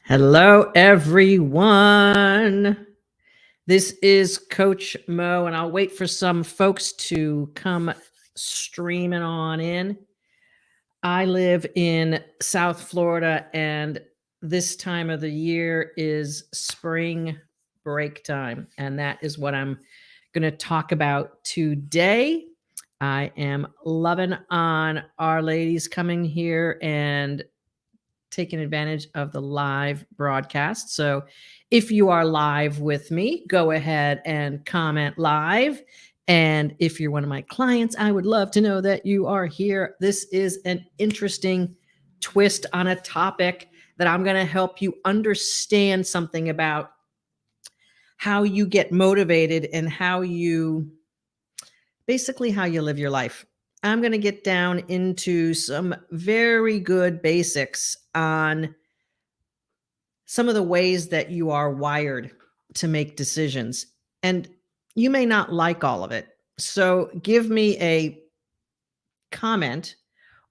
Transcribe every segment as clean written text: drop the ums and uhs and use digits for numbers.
Hello, everyone. This is Coach Mo, and I'll wait for some folks to come streaming on in. I live in South Florida, and this time of the year is spring break time, and that is what I'm going to talk about today. I am loving on our ladies coming here and taking advantage of the live broadcast. So if you are live with me, go ahead and comment live. And if you're one of my clients, I would love to know that you are here. This is an interesting twist on a topic that I'm going to help you understand something about how you get motivated and how you basically how you live your life. I'm going to get down into some very good basics on some of the ways that you are wired to make decisions. And you may not like all of it. So give me a comment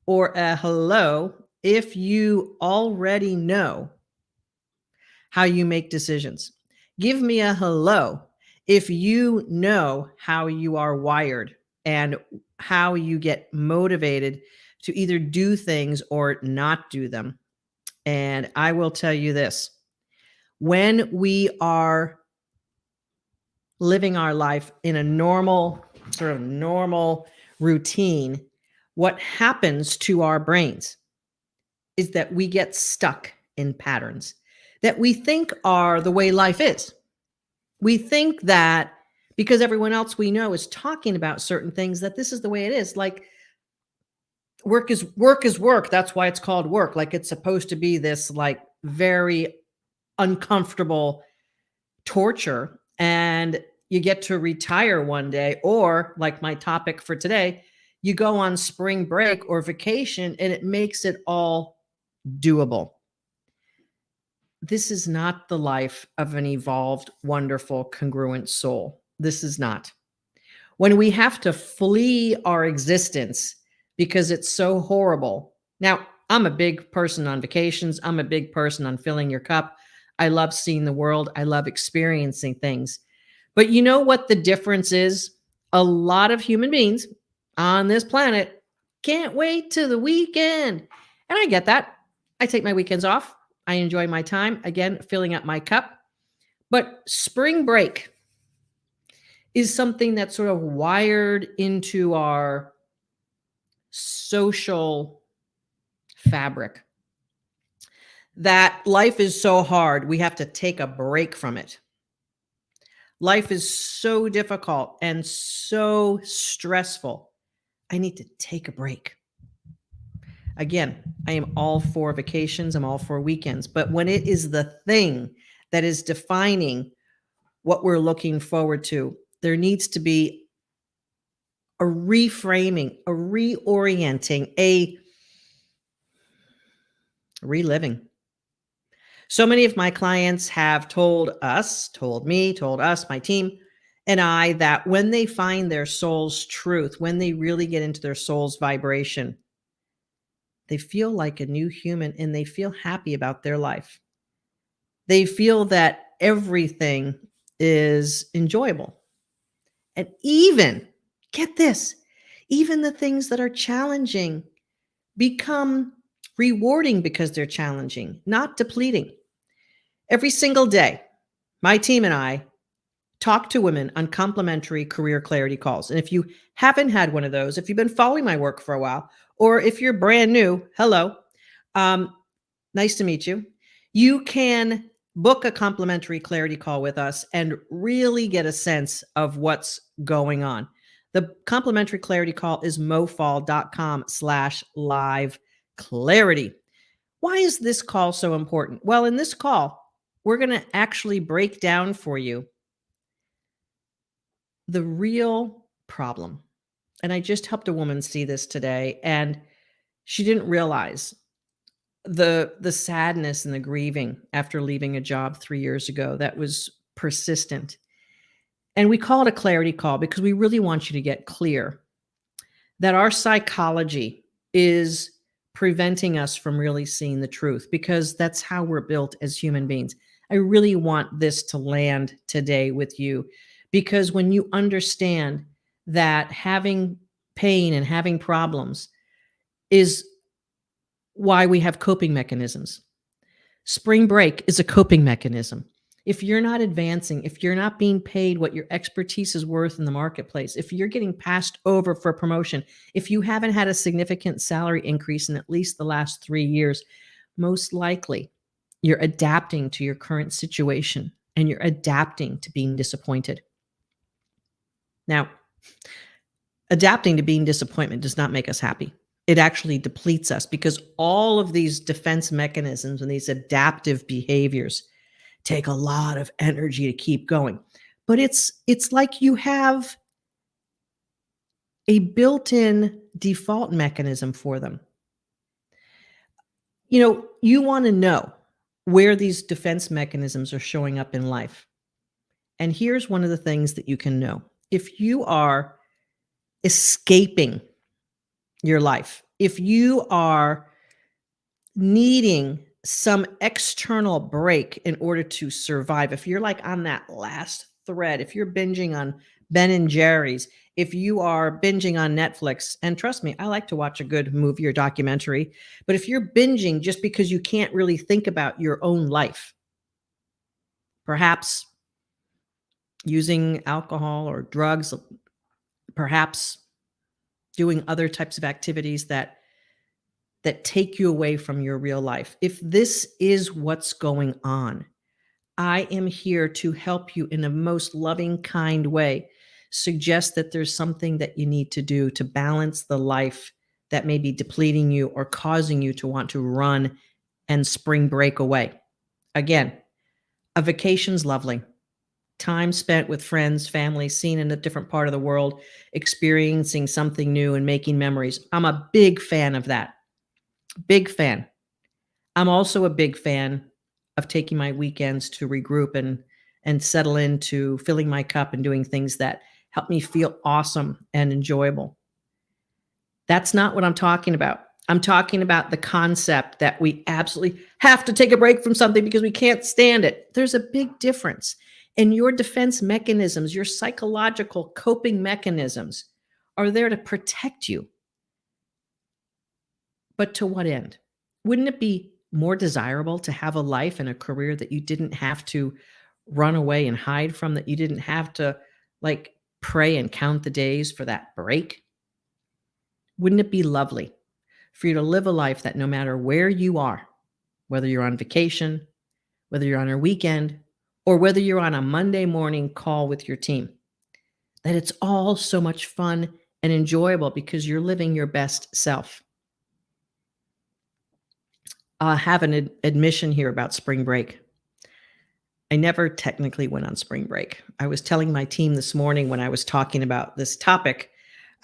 or a hello if you already know how you make decisions. Give me a hello if you know how you are wired and how you get motivated to either do things or not do them. And I will tell you this: when we are living our life in a normal routine, what happens to our brains is that we get stuck in patterns that we think are the way life is. We think that because everyone else we know is talking about certain things, that this is the way it is. Like work is work. That's why it's called work. Like it's supposed to be this like very uncomfortable torture, and you get to retire one day, or like my topic for today, you go on spring break or vacation and it makes it all doable. This is not the life of an evolved, wonderful, congruent soul. This is not. When we have to flee our existence because it's so horrible. Now, I'm a big person on vacations. I'm a big person on filling your cup. I love seeing the world. I love experiencing things. But you know what the difference is? A lot of human beings on this planet can't wait till the weekend. And I get that. I take my weekends off. I enjoy my time, again, filling up my cup. But spring break is something that's sort of wired into our social fabric. That life is so hard, we have to take a break from it. Life is so difficult and so stressful. I need to take a break. Again, I am all for vacations. I'm all for weekends. But when it is the thing that is defining what we're looking forward to, there needs to be a reframing, a reorienting, a reliving. So many of my clients have told us, my team, and I, that when they find their soul's truth, when they really get into their soul's vibration, they feel like a new human and they feel happy about their life. They feel that everything is enjoyable. And even, get this, even the things that are challenging become rewarding because they're challenging, not depleting. Every single day, my team and I talk to women on complimentary career clarity calls. And if you haven't had one of those, if you've been following my work for a while, or if you're brand new, hello, nice to meet you. You can book a complimentary clarity call with us and really get a sense of what's going on. The complimentary clarity call is mofall.com/live clarity. Why is this call so important? Well, in this call, we're going to actually break down for you the real problem. And I just helped a woman see this today, and she didn't realize the sadness and the grieving after leaving a job 3 years ago that was persistent. And we call it a clarity call because we really want you to get clear that our psychology is preventing us from really seeing the truth because that's how we're built as human beings. I really want this to land today with you because when you understand that having pain and having problems is why we have coping mechanisms. Spring break is a coping mechanism. If you're not advancing, if you're not being paid what your expertise is worth in the marketplace, if you're getting passed over for a promotion, if you haven't had a significant salary increase in at least the last 3 years, most likely you're adapting to your current situation and you're adapting to being disappointed. Now, adapting to being disappointment does not make us happy. It actually depletes us because all of these defense mechanisms and these adaptive behaviors take a lot of energy to keep going. But it's like you have a built-in default mechanism for them. You want to know where these defense mechanisms are showing up in life. And here's one of the things that you can know. If you are escaping your life, if you are needing some external break in order to survive, if you're like on that last thread, if you're binging on Ben and Jerry's, if you are binging on Netflix, and trust me, I like to watch a good movie or documentary, but if you're binging just because you can't really think about your own life, perhaps using alcohol or drugs, perhaps doing other types of activities that take you away from your real life. If this is what's going on, I am here to help you in a most loving, kind way. Suggest that there's something that you need to do to balance the life that may be depleting you or causing you to want to run and spring break away. Again, a vacation's lovely. Time spent with friends, family, seen in a different part of the world, experiencing something new and making memories. I'm a big fan of that. Big fan. I'm also a big fan of taking my weekends to regroup and settle into filling my cup and doing things that help me feel awesome and enjoyable. That's not what I'm talking about. I'm talking about the concept that we absolutely have to take a break from something because we can't stand it. There's a big difference. And your defense mechanisms, your psychological coping mechanisms are there to protect you. But to what end? Wouldn't it be more desirable to have a life and a career that you didn't have to run away and hide from, that you didn't have to like pray and count the days for that break? Wouldn't it be lovely for you to live a life that no matter where you are, whether you're on vacation, whether you're on a weekend, or whether you're on a Monday morning call with your team, that it's all so much fun and enjoyable because you're living your best self? I have an admission here about spring break. I never technically went on spring break. I was telling my team this morning when I was talking about this topic,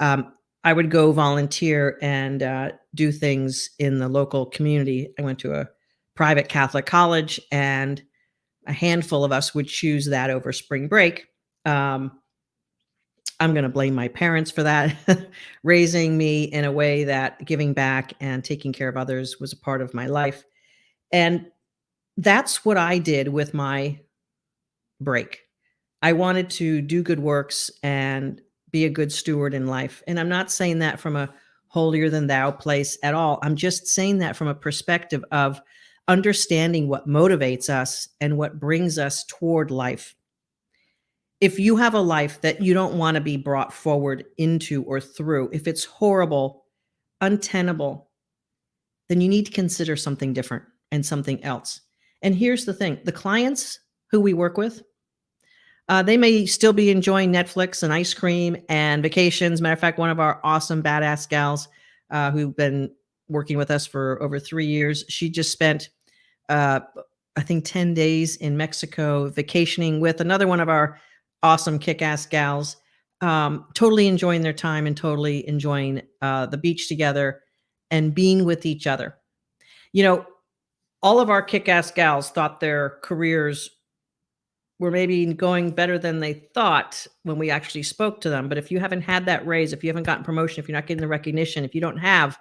I would go volunteer and do things in the local community. I went to a private Catholic college, and a handful of us would choose that over spring break. I'm going to blame my parents for that, raising me in a way that giving back and taking care of others was a part of my life. And that's what I did with my break. I wanted to do good works and be a good steward in life. And I'm not saying that from a holier than thou place at all. I'm just saying that from a perspective of understanding what motivates us and what brings us toward life. If you have a life that you don't want to be brought forward into or through, if it's horrible, untenable, then you need to consider something different and something else. And here's the thing, the clients who we work with, they may still be enjoying Netflix and ice cream and vacations. Matter of fact, one of our awesome badass gals who've been working with us for over 3 years, she just spent, I think, 10 days in Mexico vacationing with another one of our awesome kick-ass gals, totally enjoying their time and totally enjoying the beach together and being with each other. All of our kick-ass gals thought their careers were maybe going better than they thought when we actually spoke to them. But if you haven't had that raise, if you haven't gotten promotion, if you're not getting the recognition, if you don't have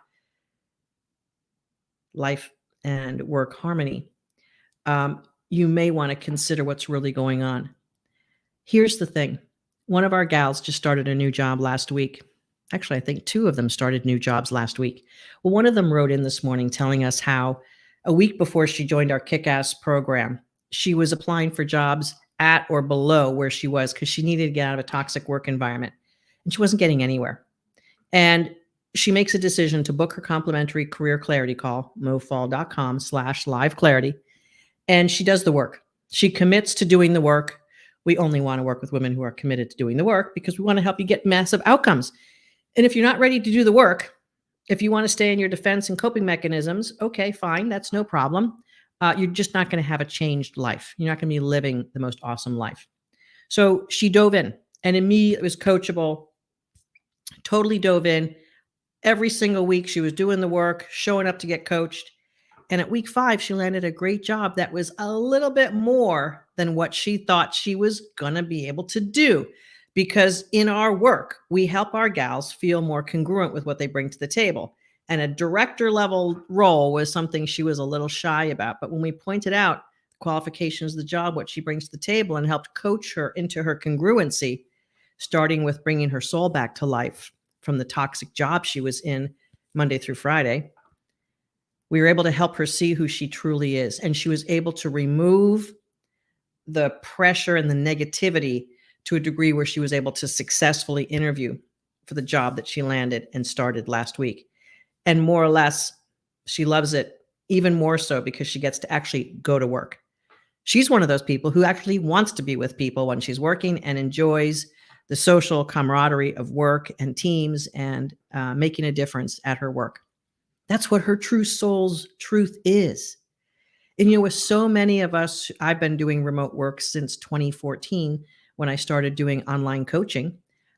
life and work harmony, you may want to consider what's really going on. Here's the thing. One of our gals just started a new job last week. Actually, I think two of them started new jobs last week. Well, one of them wrote in this morning telling us how a week before she joined our kick-ass program, she was applying for jobs at or below where she was because she needed to get out of a toxic work environment, and she wasn't getting anywhere. And she makes a decision to book her complimentary career clarity call, mofall.com/live clarity. And she does the work. She commits to doing the work. We only want to work with women who are committed to doing the work because we want to help you get massive outcomes. And if you're not ready to do the work, if you want to stay in your defense and coping mechanisms, okay, fine, that's no problem. You're just not going to have a changed life. You're not going to be living the most awesome life. So she dove in, and immediately was coachable, totally dove in. Every single week she was doing the work, showing up to get coached. And at week 5, she landed a great job that was a little bit more than what she thought she was going to be able to do. Because in our work, we help our gals feel more congruent with what they bring to the table. And a director level role was something she was a little shy about. But when we pointed out the qualifications of the job, what she brings to the table, and helped coach her into her congruency, starting with bringing her soul back to life from the toxic job she was in Monday through Friday, we were able to help her see who she truly is. And she was able to remove the pressure and the negativity to a degree where she was able to successfully interview for the job that she landed and started last week. And more or less, she loves it even more so because she gets to actually go to work. She's one of those people who actually wants to be with people when she's working and enjoys the social camaraderie of work and teams and making a difference at her work. That's what her true soul's truth is. And, you know, with so many of us, I've been doing remote work since 2014 when I started doing online coaching.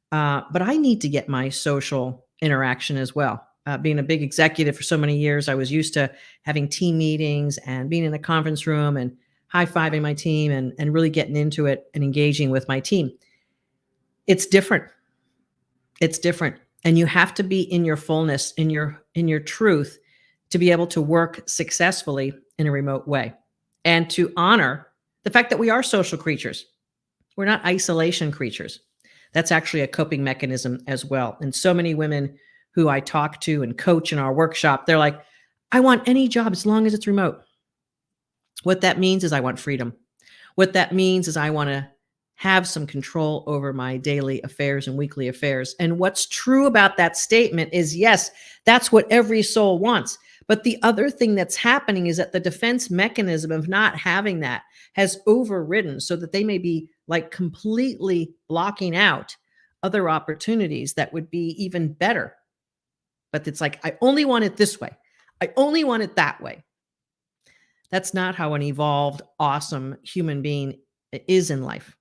But I need to get my social interaction as well. Being a big executive for so many years, I was used to having team meetings and being in a conference room and high-fiving my team and really getting into it and engaging with my team. It's different. It's different. And you have to be in your fullness, in your truth, to be able to work successfully in a remote way and to honor the fact that we are social creatures. We're not isolation creatures. That's actually a coping mechanism as well. And so many women who I talk to and coach in our workshop, they're like, I want any job as long as it's remote. What that means is I want freedom. What that means is I want to have some control over my daily affairs and weekly affairs. And what's true about that statement is, yes, that's what every soul wants. But the other thing that's happening is that the defense mechanism of not having that has overridden so that they may be like completely blocking out other opportunities that would be even better. But it's like, I only want it this way. I only want it that way. That's not how an evolved, awesome human being is in life.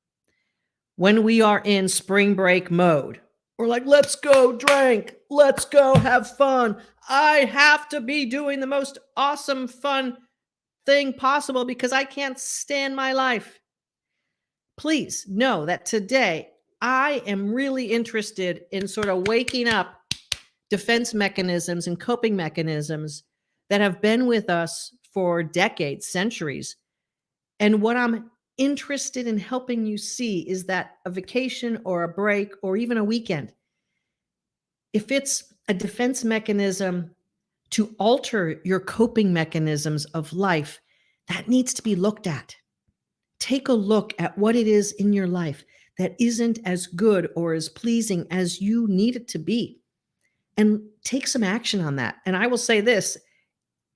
When we are in spring break mode, we're like, let's go drink. Let's go have fun. I have to be doing the most awesome, fun thing possible because I can't stand my life. Please know that today I am really interested in sort of waking up defense mechanisms and coping mechanisms that have been with us for decades, centuries. And what I'm interested in helping you see is that a vacation or a break or even a weekend, if it's a defense mechanism to alter your coping mechanisms of life, that needs to be looked at. Take a look at what it is in your life that isn't as good or as pleasing as you need it to be, and take some action on that. And I will say this,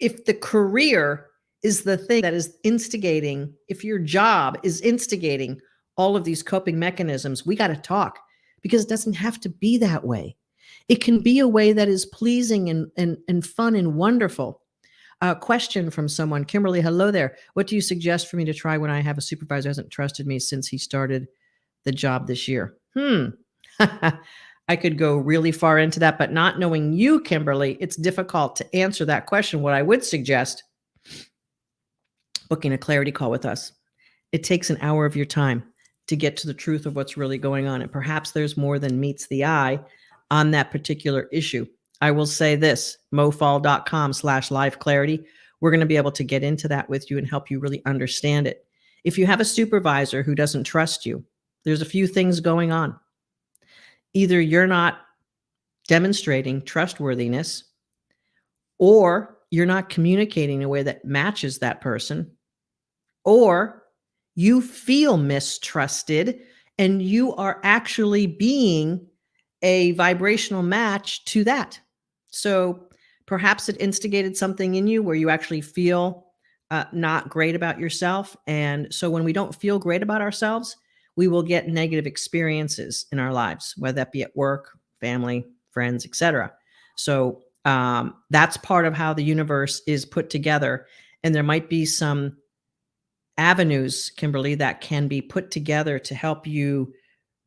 if the career is the thing that is instigating, if your job is instigating all of these coping mechanisms, we got to talk, because it doesn't have to be that way. It can be a way that is pleasing and fun and wonderful. A question from someone, Kimberly, hello there. What do you suggest for me to try when I have a supervisor who hasn't trusted me since he started the job this year? I could go really far into that, but not knowing you, Kimberly, it's difficult to answer that question. What I would suggest, booking a clarity call with us. It takes an hour of your time to get to the truth of what's really going on. And perhaps there's more than meets the eye on that particular issue. I will say this, mofall.com/live clarity. We're going to be able to get into that with you and help you really understand it. If you have a supervisor who doesn't trust you, there's a few things going on. Either you're not demonstrating trustworthiness, or you're not communicating in a way that matches that person, or you feel mistrusted and you are actually being a vibrational match to that. So perhaps it instigated something in you where you actually feel not great about yourself. And so when we don't feel great about ourselves, we will get negative experiences in our lives, whether that be at work, family, friends, etc. So that's part of how the universe is put together. And there might be some avenues, Kimberly, that can be put together to help you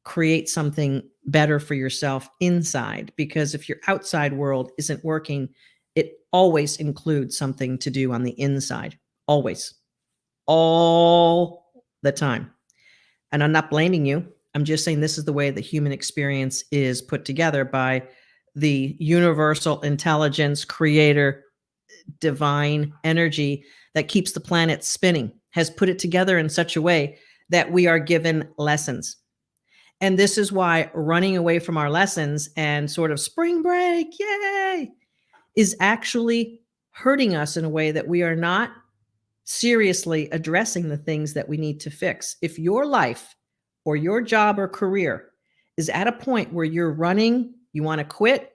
create something better for yourself inside. Because if your outside world isn't working, it always includes something to do on the inside. Always. All the time. And I'm not blaming you. I'm just saying this is the way the human experience is put together by the universal intelligence, creator, divine energy that keeps the planet spinning, has put it together in such a way that we are given lessons. And this is why running away from our lessons and sort of spring break, yay, is actually hurting us in a way that we are not seriously addressing the things that we need to fix. If your life or your job or career is at a point where you're running, you want to quit,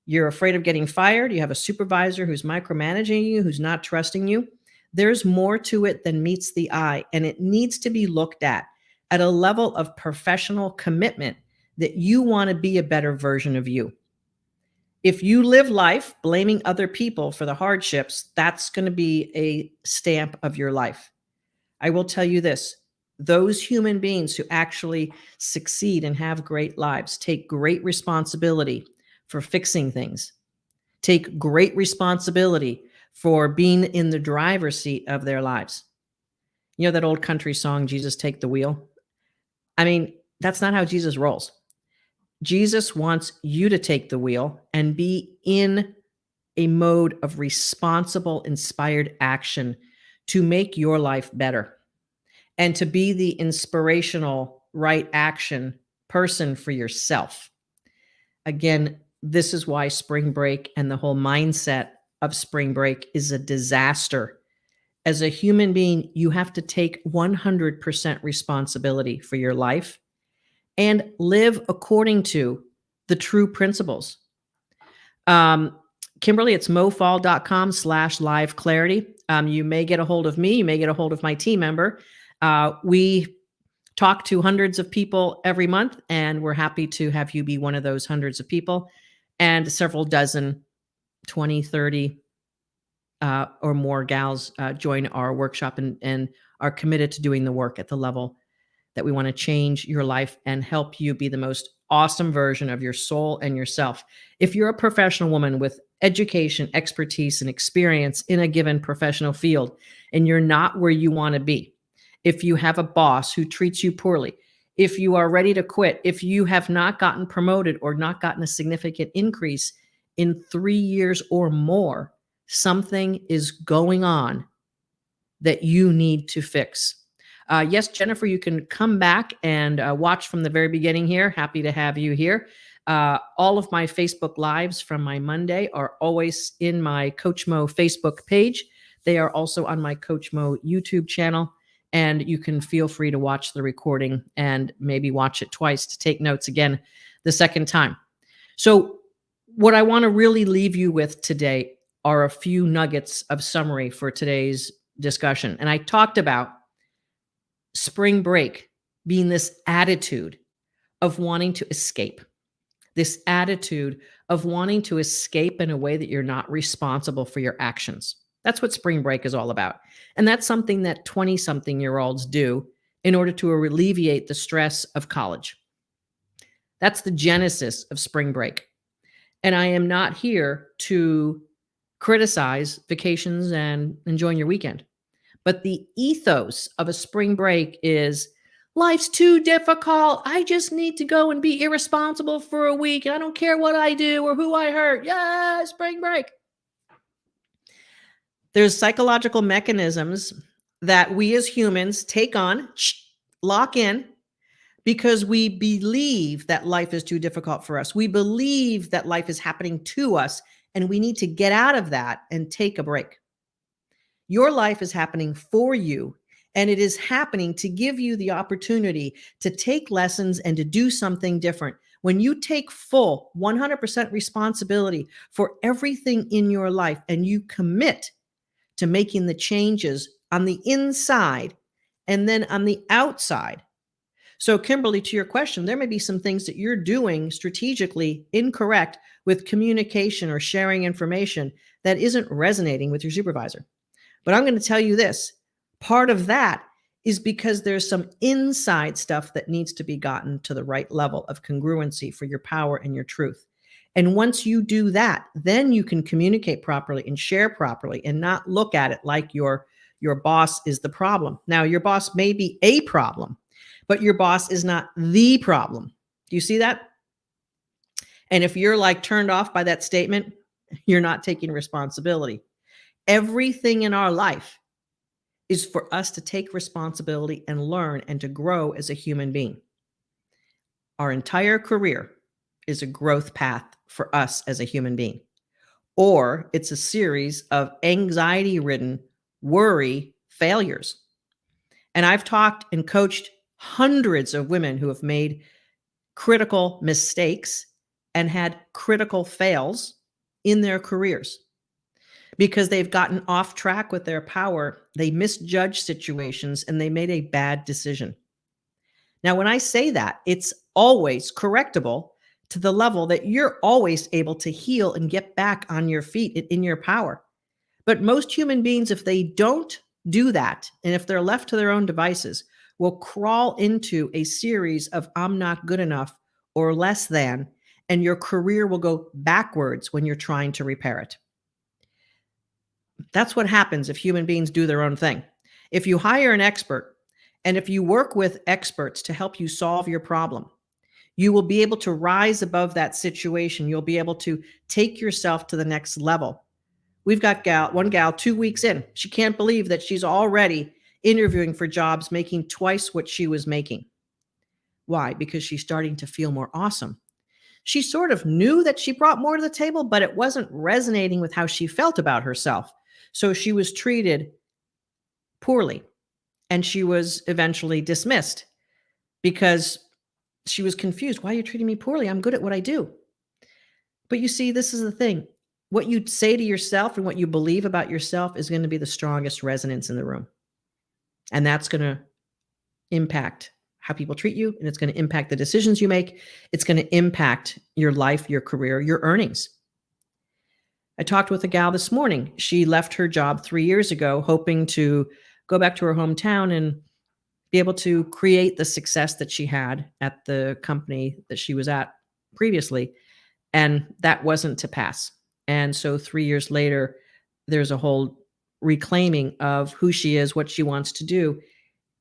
you're afraid of getting fired, you have a supervisor who's micromanaging you, who's not trusting you, there's more to it than meets the eye. And it needs to be looked at a level of professional commitment that you want to be a better version of you. If you live life blaming other people for the hardships, that's going to be a stamp of your life. I will tell you this, those human beings who actually succeed and have great lives take great responsibility for fixing things, take great responsibility for being in the driver's seat of their lives. You know that old country song, Jesus Take the Wheel? I mean, that's not how Jesus rolls. Jesus wants you to take the wheel and be in a mode of responsible, inspired action to make your life better and to be the inspirational, right action person for yourself. Again, this is why spring break and the whole mindset of spring break is a disaster. As a human being, you have to take 100% responsibility for your life and live according to the true principles. Kimberly, it's mofall.com/live clarity. You may get a hold of me. You may get a hold of my team member. We talk to hundreds of people every month, and we're happy to have you be one of those hundreds of people, and several dozen, 20, 30 or more gals join our workshop and are committed to doing the work at the level that we want to change your life and help you be the most awesome version of your soul and yourself. If you're a professional woman with education, expertise, and experience in a given professional field, and you're not where you want to be, if you have a boss who treats you poorly, if you are ready to quit, if you have not gotten promoted or not gotten a significant increase in 3 years or more, something is going on that you need to fix. Yes, Jennifer, you can come back and watch from the very beginning here. Happy to have you here. All of my Facebook Lives from my Monday are always in my Coach Mo Facebook page. They are also on my Coach Mo YouTube channel, and you can feel free to watch the recording and maybe watch it twice to take notes again the second time. So what I want to really leave you with today are a few nuggets of summary for today's discussion. And I talked about spring break being this attitude of wanting to escape, this attitude of wanting to escape in a way that you're not responsible for your actions. That's what spring break is all about. And that's something that 20-something-year-olds do in order to alleviate the stress of college. That's the genesis of spring break. And I am not here to criticize vacations and enjoying your weekend. But the ethos of a spring break is Life's too difficult. I just need to go and be irresponsible for a week. I don't care what I do or who I hurt. Yeah, spring break. There's psychological mechanisms that we as humans take on, lock in, because we believe that life is too difficult for us. We believe that life is happening to us, and we need to get out of that and take a break. Your life is happening for you, and it is happening to give you the opportunity to take lessons and to do something different. When you take full 100% responsibility for everything in your life and you commit to making the changes on the inside and then on the outside. So, Kimberly, to your question, there may be some things that you're doing strategically incorrect with communication or sharing information that isn't resonating with your supervisor. But I'm going to tell you this, part of that is because there's some inside stuff that needs to be gotten to the right level of congruency for your power and your truth. And once you do that, then you can communicate properly and share properly and not look at it like your boss is the problem. Now, your boss may be a problem, but your boss is not the problem. Do you see that? And if you're like turned off by that statement, you're not taking responsibility. Everything in our life is for us to take responsibility and learn and to grow as a human being. Our entire career is a growth path for us as a human being, or it's a series of anxiety-ridden worry failures. And I've talked and coached hundreds of women who have made critical mistakes and had critical fails in their careers because they've gotten off track with their power. They misjudged situations and they made a bad decision. Now, when I say that, it's always correctable to the level that you're always able to heal and get back on your feet in your power. But most human beings, if they don't do that, and if they're left to their own devices, will crawl into a series of I'm not good enough or less than, and your career will go backwards when you're trying to repair it. That's what happens if human beings do their own thing. If you hire an expert, and if you work with experts to help you solve your problem, you will be able to rise above that situation. You'll be able to take yourself to the next level. We've got one gal 2 weeks in. She can't believe that she's already interviewing for jobs making twice what she was making. Why? Because she's starting to feel more awesome. She sort of knew that she brought more to the table, but it wasn't resonating with how she felt about herself. So she was treated poorly, and she was eventually dismissed because she was confused. Why are you treating me poorly? I'm good at what I do. But you see, this is the thing. What you say to yourself and what you believe about yourself is going to be the strongest resonance in the room. And that's going to impact how people treat you, and it's going to impact the decisions you make. It's going to impact your life, your career, your earnings. I talked with a gal this morning. She left her job 3 years ago, hoping to go back to her hometown and be able to create the success that she had at the company that she was at previously. And that wasn't to pass. And so 3 years later, there's a whole reclaiming of who she is, what she wants to do.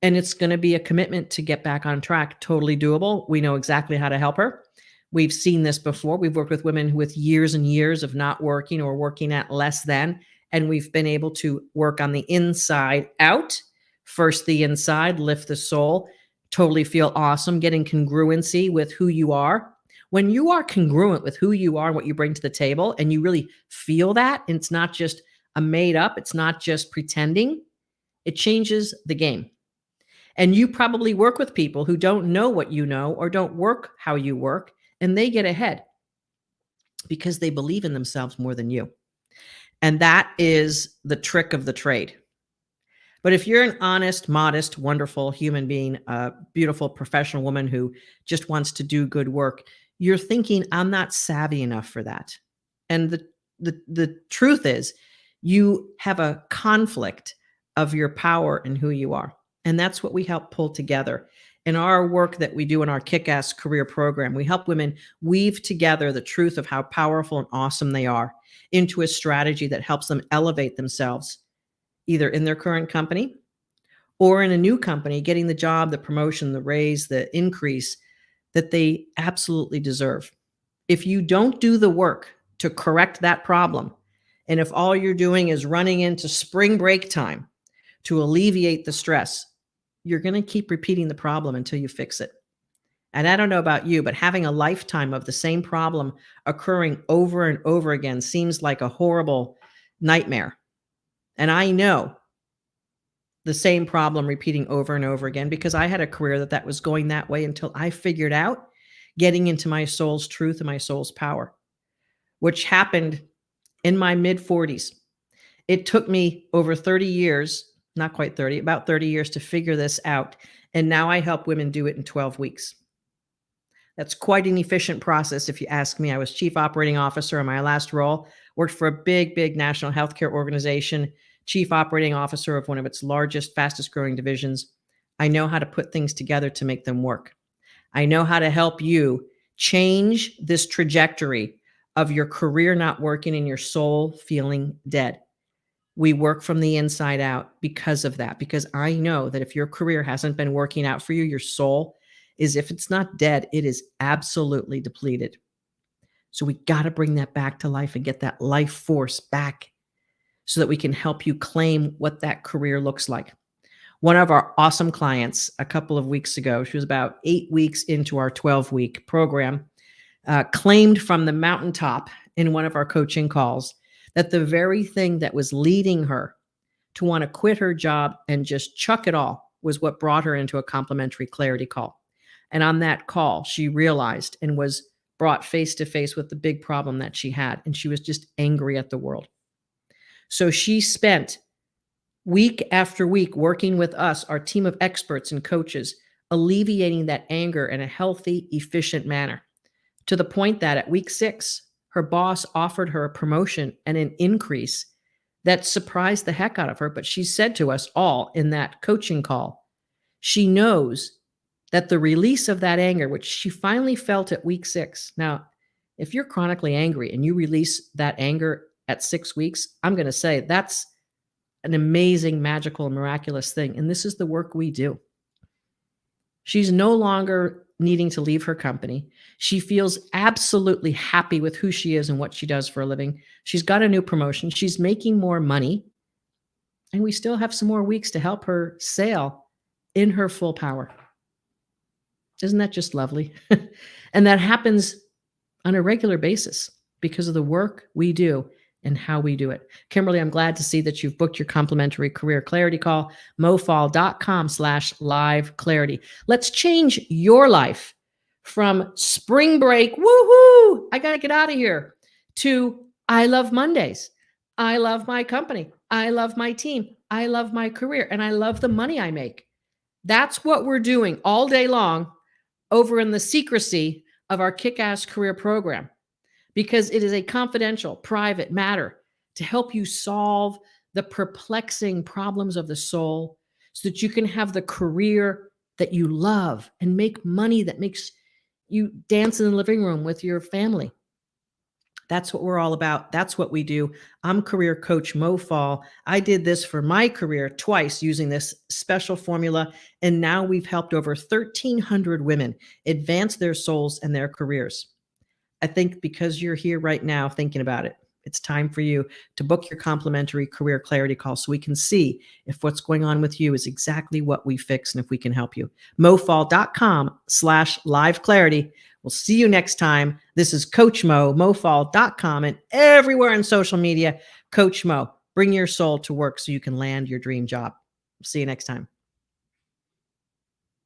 And it's going to be a commitment to get back on track. Totally doable. We know exactly how to help her. We've seen this before. We've worked with women with years and years of not working or working at less than, and we've been able to work on the inside out. First, the inside, lift the soul, totally feel awesome, getting congruency with who you are. When you are congruent with who you are and what you bring to the table, and you really feel that, and it's not just a made up, it's not just pretending, it changes the game. And you probably work with people who don't know what you know or don't work how you work, and they get ahead because they believe in themselves more than you. And that is the trick of the trade. But if you're an honest, modest, wonderful human being, a beautiful professional woman who just wants to do good work, you're thinking, I'm not savvy enough for that. And the truth is, you have a conflict of your power and who you are. And that's what we help pull together. In our work that we do in our Kick-Ass Career Program, we help women weave together the truth of how powerful and awesome they are into a strategy that helps them elevate themselves, either in their current company or in a new company, getting the job, the promotion, the raise, the increase that they absolutely deserve. If you don't do the work to correct that problem, and if all you're doing is running into spring break time to alleviate the stress, you're going to keep repeating the problem until you fix it. And I don't know about you, but having a lifetime of the same problem occurring over and over again seems like a horrible nightmare. And I know the same problem repeating over and over again because I had a career that was going that way until I figured out getting into my soul's truth and my soul's power, which happened in my mid 40s. It took me over 30 years, not quite 30, about 30 years to figure this out. And now I help women do it in 12 weeks. That's quite an efficient process, if you ask me. I was chief operating officer in my last role, worked for a big, big national healthcare organization, chief operating officer of one of its largest, fastest growing divisions. I know how to put things together to make them work. I know how to help you change this trajectory of your career not working and your soul feeling dead. We work from the inside out because of that, because I know that if your career hasn't been working out for you, your soul is, if it's not dead, it is absolutely depleted. So we got to bring that back to life and get that life force back so that we can help you claim what that career looks like. One of our awesome clients a couple of weeks ago, she was about 8 weeks into our 12-week program, claimed from the mountaintop in one of our coaching calls that the very thing that was leading her to want to quit her job and just chuck it all was what brought her into a complimentary clarity call. And on that call, she realized and was brought face to face with the big problem that she had. And she was just angry at the world. So she spent week after week working with us, our team of experts and coaches, alleviating that anger in a healthy, efficient manner, to the point that at week 6, her boss offered her a promotion and an increase that surprised the heck out of her. But she said to us all in that coaching call, she knows that the release of that anger, which she finally felt at week 6. Now, if you're chronically angry and you release that anger at 6 weeks, I'm going to say that's an amazing, magical, miraculous thing. And this is the work we do. She's no longer needing to leave her company. She feels absolutely happy with who she is and what she does for a living. She's got a new promotion. She's making more money. And we still have some more weeks to help her sail in her full power. Isn't that just lovely? And that happens on a regular basis because of the work we do and how we do it. Kimberly, I'm glad to see that you've booked your complimentary career clarity call, mofall.com/live clarity. Let's change your life from spring break, woohoo, I got to get out of here, to I love Mondays. I love my company. I love my team. I love my career. And I love the money I make. That's what we're doing all day long over in the secrecy of our kick-ass career program, because it is a confidential, private matter to help you solve the perplexing problems of the soul so that you can have the career that you love and make money that makes you dance in the living room with your family. That's what we're all about. That's what we do. I'm career coach Mo Fall. I did this for my career twice using this special formula, and now we've helped over 1,300 women advance their souls and their careers. I think because you're here right now thinking about it, it's time for you to book your complimentary career clarity call so we can see if what's going on with you is exactly what we fix and if we can help you. mofall.com/live clarity. We'll see you next time. This is Coach Mo, mofall.com, and everywhere on social media, Coach Mo. Bring your soul to work so you can land your dream job. See you next time.